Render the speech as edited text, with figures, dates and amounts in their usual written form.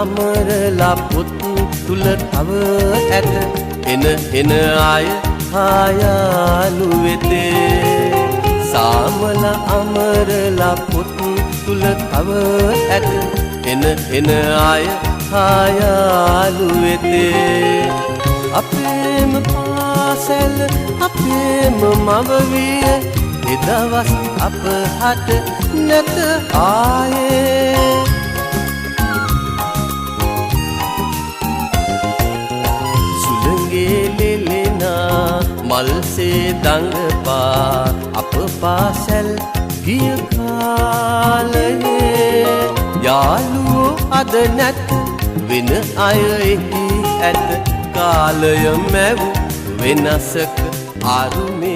අමරලා පුත් තුල තව ඇත එන අය ආයාලු වෙතේ සාමල අමරලා පුත් තුල තව ඇත එන අය ආයාලු වෙතේ අපේම පාසැල අපේම මව විය එදවස් අප හට නැත ආයේ සුළඟේ ලෙලෙනා මල්සේ දඟපා අප පාසැල් ගිය කාලයේ යාළුවෝ අද නැත වෙන අය එහි ඇත කාලය මැව් වෙනසක අරුමේ